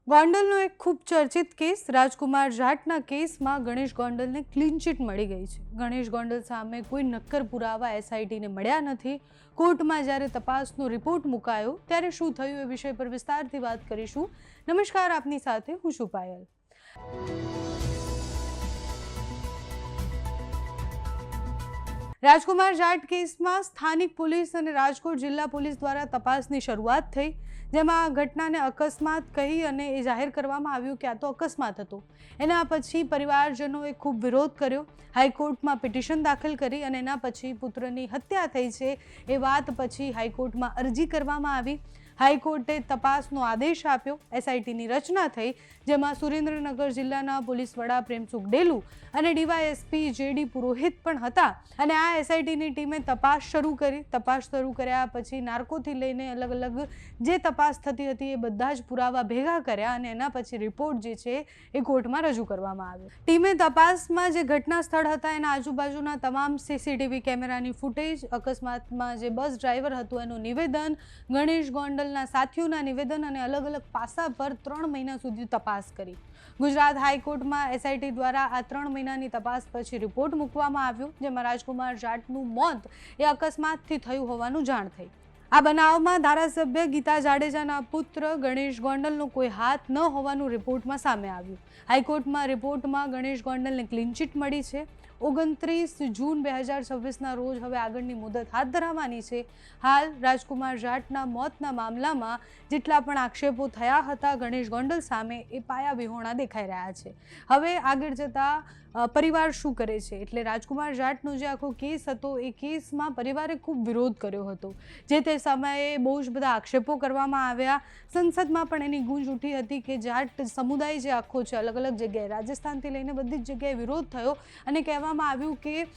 ગોંડલનો એક ખૂબ ચર્ચિત કેસ રાજકુમાર જાટના કેસમાં ગણેશ ગોંડલને ક્લીન ચીટ મળી ગઈ છે। ગણેશ ગોંડલ સામે કોઈ નક્કર પુરાવા એસઆઈટીને મળ્યા નથી। કોર્ટમાં જ્યારે તપાસનો રિપોર્ટ મુકાયો ત્યારે શું થયું એ વિષય પર વિસ્તારથી વાત કરીશું। નમસ્કાર, આપની સાથે હું છું પાયલ। રાજકુમાર જાટ કેસમાં સ્થાનિક પોલીસ અને રાજકોટ જિલ્લા પોલીસ દ્વારા તપાસની શરૂઆત થઈ, જેમાં આ ઘટનાને અકસ્માત કહી અને એ જાહેર કરવામાં આવ્યું કે આ તો અકસ્માત હતો। એના પછી પરિવારજનોએ ખૂબ વિરોધ કર્યો, હાઈકોર્ટમાં પિટિશન દાખલ કરી અને એના પછી પુત્રની હત્યા થઈ છે એ વાત પછી હાઈકોર્ટમાં અરજી કરવામાં આવી। હાઈકોર્ટે તપાસનો આદેશ આપ્યો। એસઆઈટીની રચના થઈ, જેમાં સુરેન્દ્રનગર જિલ્લાના પોલીસ વડા પ્રેમસુખ ડેલુ અને ડીવાયએસપી જેડી પુરોહિત પણ હતા અને આ એસઆઈટીની ટીમે તપાસ શરૂ કરી। તપાસ શરૂ કર્યા પછી નાર્કોથી લઈને અલગ અલગ જે તપાસ થતી હતી એ બધા જ પુરાવા ભેગા કર્યા અને એના પછી રિપોર્ટ જે છે એ કોર્ટમાં રજૂ કરવામાં આવ્યો। ટીમે તપાસમાં જે ઘટના સ્થળ હતા એના આજુબાજુના તમામ સીસીટીવી કેમેરાની ફૂટેજ, અકસ્માતમાં જે બસ ડ્રાઈવર હતું એનું નિવેદન, ગણેશ ગોંડલના સાથીઓના નિવેદન અને અલગ અલગ પાસા પર 3 મહિના સુધી તપાસ કરી। ગુજરાત હાઈકોર્ટમાં એસઆઈટી દ્વારા આ 3 મહિનાની તપાસ પછી રિપોર્ટ મૂકવામાં આવ્યો, જેમાં રાજકુમાર જાટનું મોત એ અકસ્માતથી થયું હોવાનું જાણ થઈ। આ બનાવમાં ધારાસભ્ય ગીતા જાડેજાના પુત્ર ગણેશ ગોંડલનો કોઈ હાથ ન હોવાનું રિપોર્ટમાં સામે આવ્યું। હાઈકોર્ટમાં રિપોર્ટમાં ગણેશ ગોંડલને ક્લીન ચીટ મળી છે। 29 જૂન 2026ના રોજ હવે આગળની મુદત હાથ ધરવાની છે। હાલ રાજકુમાર જાટના મોતના મામલામાં જેટલા પણ આક્ષેપો થયા હતા ગણેશ ગોંડલ સામે એ પાયાવિહોણા દેખાઈ રહ્યા છે। હવે આગળ જતા પરિવાર શું કરે છે, એટલે રાજકુમાર જાટનો જે આખો કેસ હતો એ કેસમાં પરિવારે ખૂબ વિરોધ કર્યો હતો। જે તે સમયે બહુ જ બધા આક્ષેપો કરવામાં આવ્યા। સંસદમાં પણ એની ગૂંજ ઉઠી હતી કે જાટ સમુદાય જે આખો છે અલગ અલગ જગ્યાએ રાજસ્થાનથી લઈને બધી જ જગ્યાએ વિરોધ થયો અને કહેવામાં આવ્યું કે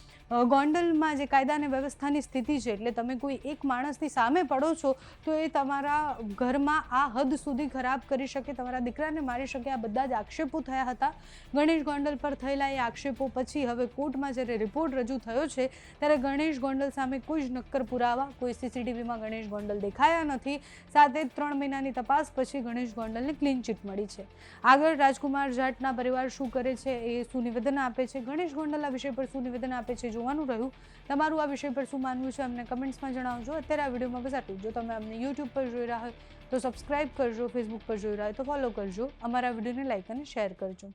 ગોંડલમાં જે કાયદા અને વ્યવસ્થાની સ્થિતિ છે, એટલે તમે કોઈ એક માણસની સામે પડો છો તો એ તમારા ઘરમાં આ હદ સુધી ખરાબ કરી શકે, તમારા દીકરાને મારી શકે, આ બધા જ આક્ષેપો થયા હતા। ગણેશ ગોંડલ પર થયેલા એ આક્ષેપો પછી હવે કોર્ટમાં જ્યારે રિપોર્ટ રજૂ થયો છે ત્યારે ગણેશ ગોંડલ સામે કોઈ જ નક્કર પુરાવા, કોઈ સીસીટીવીમાં ગણેશ ગોંડલ દેખાયા નથી। સાથે 3 મહિનાની તપાસ પછી ગણેશ ગોંડલને ક્લીન ચીટ મળી છે। આગળ રાજકુમાર જાટના પરિવાર શું કરે છે, એ શું નિવેદન આપે છે, ગણેશ ગોંડલ આ વિષય પર શું નિવેદન આપે છે જોવાનું રહ્યું। તમારું આ વિષય પર શું માનવું છે અમને કમેન્ટ્સમાં જણાવજો। અત્યારે આ વિડીયોમાં બસ આટલું। જો તમે અમને યુટ્યુબ પર જોઈ રહ્યા હોય તો સબસ્ક્રાઇબ કરજો, ફેસબુક પર જોઈ રહ્યા હોય તો ફોલો કરજો, અમારા વિડીયોને લાઇક અને શેર કરજો।